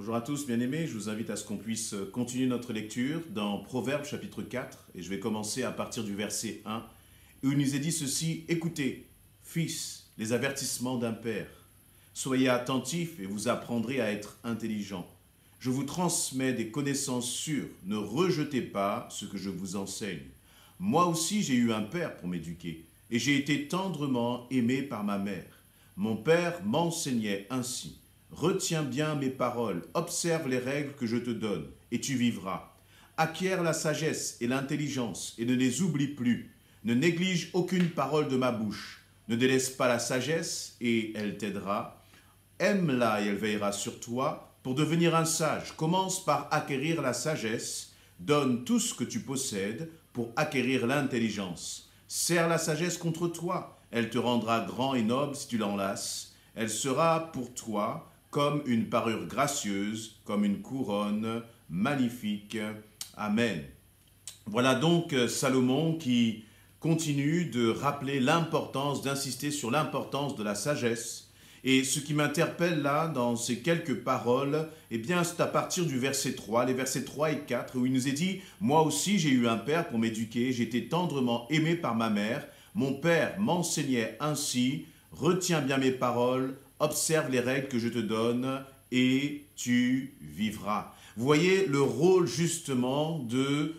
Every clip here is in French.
Bonjour à tous, bien-aimés, je vous invite à ce qu'on puisse continuer notre lecture dans Proverbes chapitre 4, et je vais commencer à partir du verset 1, où il nous est dit ceci: « Écoutez, fils, les avertissements d'un père. Soyez attentifs et vous apprendrez à être intelligents. Je vous transmets des connaissances sûres, ne rejetez pas ce que je vous enseigne. Moi aussi j'ai eu un père pour m'éduquer, et j'ai été tendrement aimé par ma mère. Mon père m'enseignait ainsi. Retiens bien mes paroles, observe les règles que je te donne, et tu vivras. Acquiers la sagesse et l'intelligence, et ne les oublie plus. Ne néglige aucune parole de ma bouche. Ne délaisse pas la sagesse, et elle t'aidera. Aime-la, et elle veillera sur toi. Pour devenir un sage, commence par acquérir la sagesse. Donne tout ce que tu possèdes pour acquérir l'intelligence. Serre la sagesse contre toi. Elle te rendra grand et noble si tu l'enlaces. Elle sera pour toi comme une parure gracieuse, comme une couronne magnifique. Amen. Voilà donc Salomon qui continue de rappeler l'importance, d'insister sur l'importance de la sagesse. Et ce qui m'interpelle là, dans ces quelques paroles, eh bien, c'est à partir du verset 3, les versets 3 et 4, où il nous est dit « Moi aussi, j'ai eu un père pour m'éduquer, j'ai été tendrement aimé par ma mère. Mon père m'enseignait ainsi, retiens bien mes paroles, observe les règles que je te donne et tu vivras. » Vous voyez le rôle justement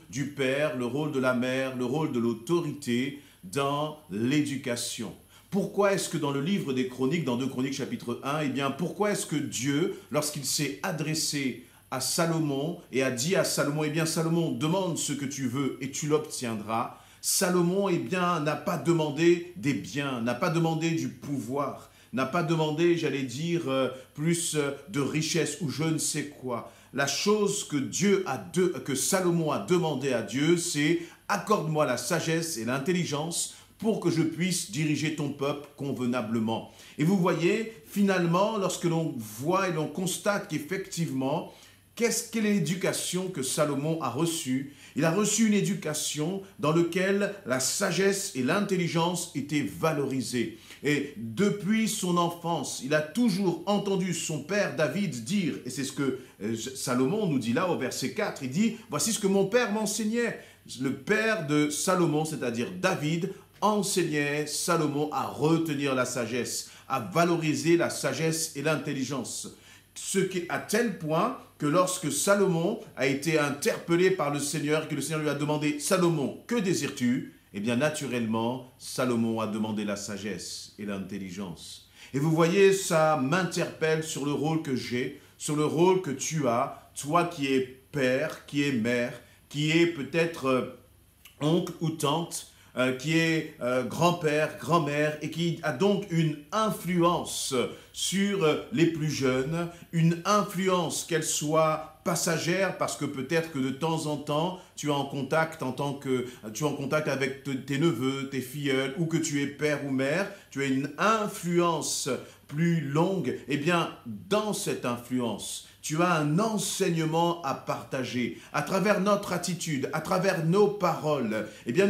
du père, le rôle de la mère, le rôle de l'autorité dans l'éducation. Pourquoi est-ce que dans le livre des Chroniques, dans 2 Chroniques chapitre 1, eh bien pourquoi est-ce que Dieu, lorsqu'il s'est adressé à Salomon et a dit à Salomon, eh bien Salomon, demande ce que tu veux et tu l'obtiendras. Salomon, eh bien, n'a pas demandé des biens, n'a pas demandé du pouvoir, n'a pas demandé, j'allais dire, plus de richesse ou je ne sais quoi. La chose que Salomon a demandé à Dieu, c'est « Accorde-moi la sagesse et l'intelligence pour que je puisse diriger ton peuple convenablement. » Et vous voyez, finalement, lorsque l'on voit et l'on constate qu'effectivement, quelle est l'éducation que Salomon a reçue? Il a reçu une éducation dans laquelle la sagesse et l'intelligence étaient valorisées. Et depuis son enfance, il a toujours entendu son père David dire, et c'est ce que Salomon nous dit là au verset 4, il dit « Voici ce que mon père m'enseignait ». Le père de Salomon, c'est-à-dire David, enseignait Salomon à retenir la sagesse, à valoriser la sagesse et l'intelligence. À tel point que lorsque Salomon a été interpellé par le Seigneur, que le Seigneur lui a demandé « Salomon, que désires-tu » Eh bien, naturellement, Salomon a demandé la sagesse et l'intelligence. Et vous voyez, ça m'interpelle sur le rôle que j'ai, sur le rôle que tu as, toi qui es père, qui es mère, qui est peut-être oncle ou tante, qui est grand-père, grand-mère, et qui a donc une influence sur les plus jeunes, une influence qu'elle soit passagère, parce que peut-être que de temps en temps, tu es en contact avec tes neveux, tes filleuls, ou que tu es père ou mère, tu as une influence plus longue. Eh bien, dans cette influence, tu as un enseignement à partager. À travers notre attitude, à travers nos paroles, eh bien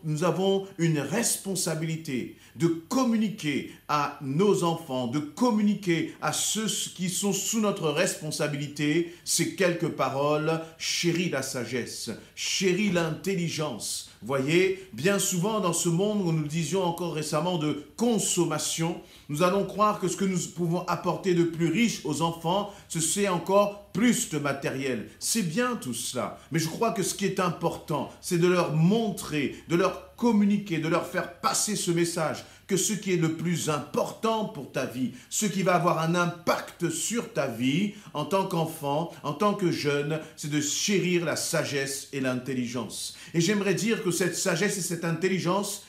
nous avons une responsabilité de communiquer à nos enfants, de communiquer à ceux qui sont sous notre responsabilité ces quelques paroles. Chéris la sagesse, chéris l'intelligence. Voyez, bien souvent dans ce monde où nous disions encore récemment de consommation, nous allons croire que ce que nous pouvons apporter de plus riche aux enfants, c'est encore plus de matériel. C'est bien tout cela, mais je crois que ce qui est important, c'est de leur montrer, de leur communiquer, de leur faire passer ce message, que ce qui est le plus important pour ta vie, ce qui va avoir un impact sur ta vie en tant qu'enfant, en tant que jeune, c'est de chérir la sagesse et l'intelligence. Et j'aimerais dire que cette sagesse et cette intelligence,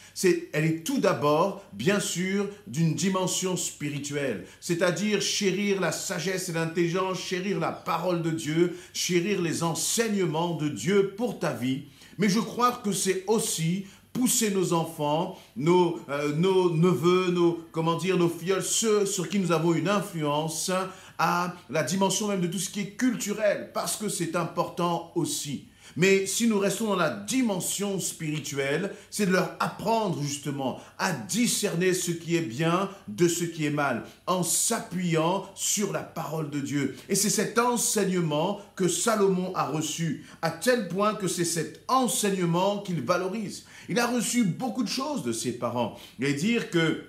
elle est tout d'abord, bien sûr, d'une dimension spirituelle, c'est-à-dire chérir la sagesse et l'intelligence, chérir la parole de Dieu, chérir les enseignements de Dieu pour ta vie. Mais je crois que c'est aussi pousser nos enfants, nos neveux, nos filleuls, ceux sur qui nous avons une influence, à la dimension même de tout ce qui est culturel, parce que c'est important aussi. Mais si nous restons dans la dimension spirituelle, c'est de leur apprendre justement à discerner ce qui est bien de ce qui est mal, en s'appuyant sur la parole de Dieu. Et c'est cet enseignement que Salomon a reçu, à tel point que c'est cet enseignement qu'il valorise. Il a reçu beaucoup de choses de ses parents. Et dire que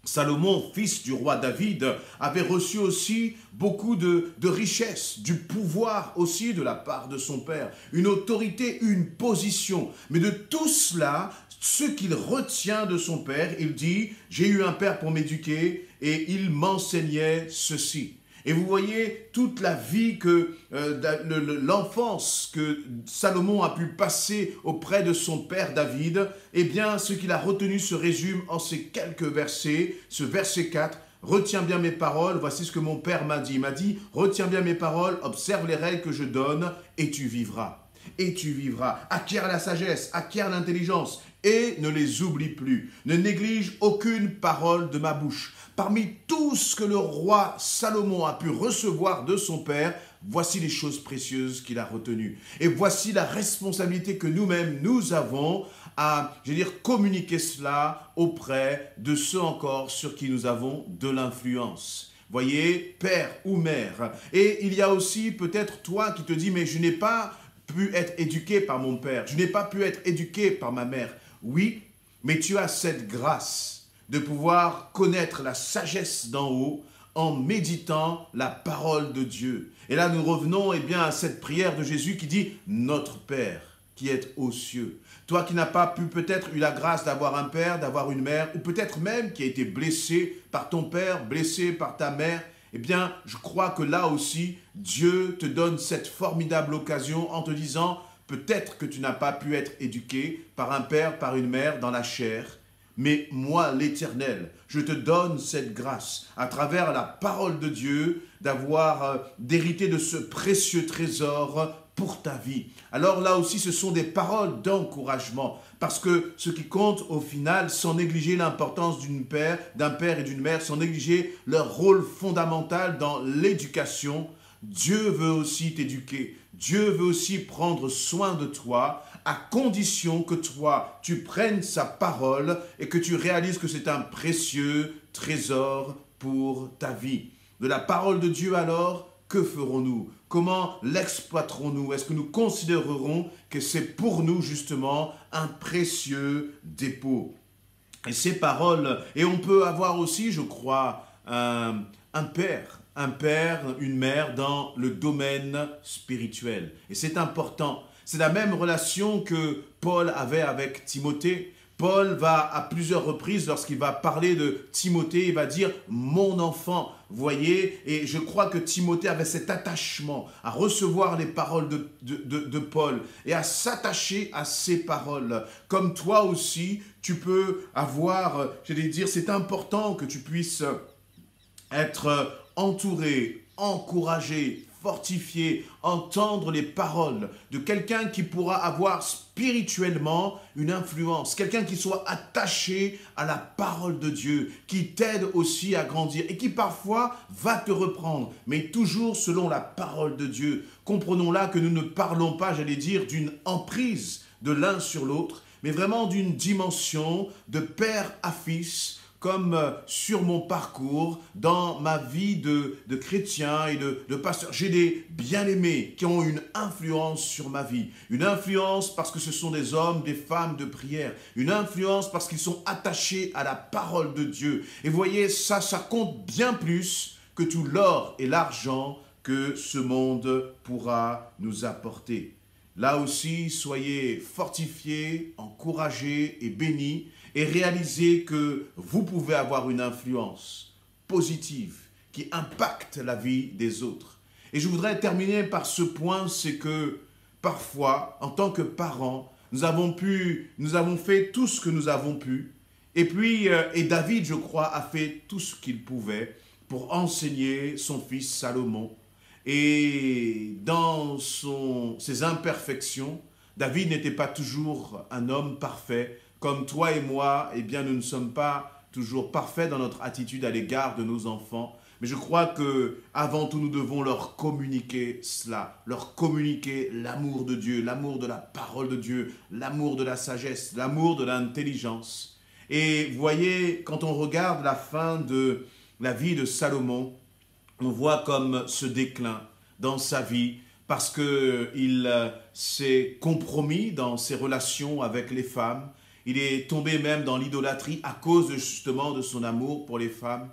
Salomon, fils du roi David, avait reçu aussi beaucoup de richesses, du pouvoir aussi de la part de son père, une autorité, une position. Mais de tout cela, ce qu'il retient de son père, il dit « J'ai eu un père pour m'éduquer et il m'enseignait ceci ». Et vous voyez toute la vie que l'enfance que Salomon a pu passer auprès de son père David, eh bien, ce qu'il a retenu se résume en ces quelques versets. Ce verset 4, « Retiens bien mes paroles, voici ce que mon père m'a dit. Il m'a dit, retiens bien mes paroles, observe les règles que je donne et tu vivras. Et tu vivras. Acquiert la sagesse, acquiert l'intelligence et ne les oublie plus. Ne néglige aucune parole de ma bouche. » Parmi tout ce que le roi Salomon a pu recevoir de son père, voici les choses précieuses qu'il a retenues. Et voici la responsabilité que nous-mêmes, nous avons à, communiquer cela auprès de ceux encore sur qui nous avons de l'influence. Voyez, père ou mère. Et il y a aussi peut-être toi qui te dis, mais je n'ai pas pu être éduqué par mon père, je n'ai pas pu être éduqué par ma mère. Oui, mais tu as cette grâce de pouvoir connaître la sagesse d'en haut en méditant la parole de Dieu. Et là, nous revenons à cette prière de Jésus qui dit « Notre Père qui est aux cieux ». Toi qui n'as pas pu peut-être eu la grâce d'avoir un père, d'avoir une mère, ou peut-être même qui a été blessé par ton père, blessé par ta mère, eh bien, je crois que là aussi, Dieu te donne cette formidable occasion en te disant « Peut-être que tu n'as pas pu être éduqué par un père, par une mère dans la chair, mais moi, l'Éternel, je te donne cette grâce, à travers la parole de Dieu, d'hériter de ce précieux trésor pour ta vie. » Alors là aussi, ce sont des paroles d'encouragement, parce que ce qui compte au final, sans négliger l'importance d'un père et d'une mère, sans négliger leur rôle fondamental dans l'éducation, Dieu veut aussi t'éduquer. Dieu veut aussi prendre soin de toi, à condition que toi, tu prennes sa parole et que tu réalises que c'est un précieux trésor pour ta vie. De la parole de Dieu alors, que ferons-nous? Comment l'exploiterons-nous? Est-ce que nous considérerons que c'est pour nous justement un précieux dépôt? Et ces paroles, et on peut avoir aussi, je crois, un père, une mère dans le domaine spirituel. Et c'est important. C'est la même relation que Paul avait avec Timothée. Paul va à plusieurs reprises, lorsqu'il va parler de Timothée, il va dire « mon enfant ». Vous voyez, et je crois que Timothée avait cet attachement à recevoir les paroles de Paul et à s'attacher à ces paroles. Comme toi aussi, tu peux avoir, c'est important que tu puisses être entouré, encouragé, fortifié, entendre les paroles de quelqu'un qui pourra avoir spirituellement une influence, quelqu'un qui soit attaché à la parole de Dieu, qui t'aide aussi à grandir et qui parfois va te reprendre, mais toujours selon la parole de Dieu. Comprenons là que nous ne parlons pas, d'une emprise de l'un sur l'autre, mais vraiment d'une dimension de père à fils, comme sur mon parcours, dans ma vie de chrétien et de pasteur. J'ai des bien-aimés qui ont une influence sur ma vie. Une influence parce que ce sont des hommes, des femmes de prière. Une influence parce qu'ils sont attachés à la parole de Dieu. Et vous voyez, ça compte bien plus que tout l'or et l'argent que ce monde pourra nous apporter. Là aussi, soyez fortifiés, encouragés et bénis, et réalisez que vous pouvez avoir une influence positive qui impacte la vie des autres. Et je voudrais terminer par ce point, c'est que parfois, en tant que parents, nous avons fait tout ce que nous avons pu, et David, je crois, a fait tout ce qu'il pouvait pour enseigner son fils Salomon. Et dans ses imperfections, David n'était pas toujours un homme parfait. Comme toi et moi, nous ne sommes pas toujours parfaits dans notre attitude à l'égard de nos enfants. Mais je crois que avant tout, nous devons leur communiquer cela, leur communiquer l'amour de Dieu, l'amour de la parole de Dieu, l'amour de la sagesse, l'amour de l'intelligence. Et vous voyez, quand on regarde la fin de la vie de Salomon, on voit comme ce déclin dans sa vie parce qu'il s'est compromis dans ses relations avec les femmes. Il est tombé même dans l'idolâtrie à cause justement de son amour pour les femmes.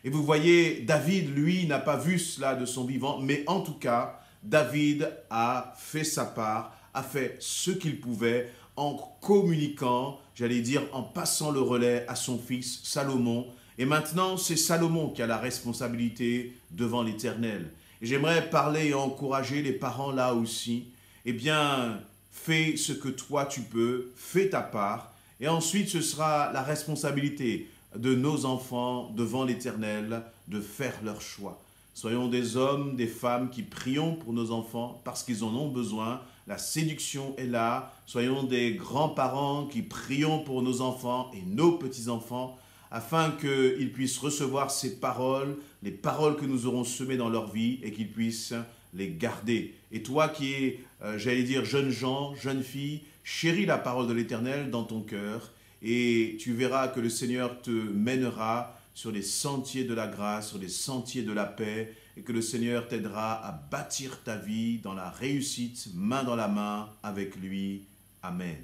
Et vous voyez, David, lui, n'a pas vu cela de son vivant, mais en tout cas, David a fait sa part, a fait ce qu'il pouvait en communiquant, j'allais dire, en passant le relais à son fils Salomon. Et maintenant, c'est Salomon qui a la responsabilité devant l'Éternel. Et j'aimerais parler et encourager les parents là aussi. Eh bien, fais ce que toi tu peux, fais ta part. Et ensuite, ce sera la responsabilité de nos enfants devant l'Éternel de faire leur choix. Soyons des hommes, des femmes qui prions pour nos enfants parce qu'ils en ont besoin. La séduction est là. Soyons des grands-parents qui prions pour nos enfants et nos petits-enfants afin qu'ils puissent recevoir ces paroles, les paroles que nous aurons semées dans leur vie et qu'ils puissent les garder. Et toi qui es, j'allais dire, jeunes gens, jeunes filles, chéris la parole de l'Éternel dans ton cœur et tu verras que le Seigneur te mènera sur les sentiers de la grâce, sur les sentiers de la paix et que le Seigneur t'aidera à bâtir ta vie dans la réussite, main dans la main avec lui. Amen.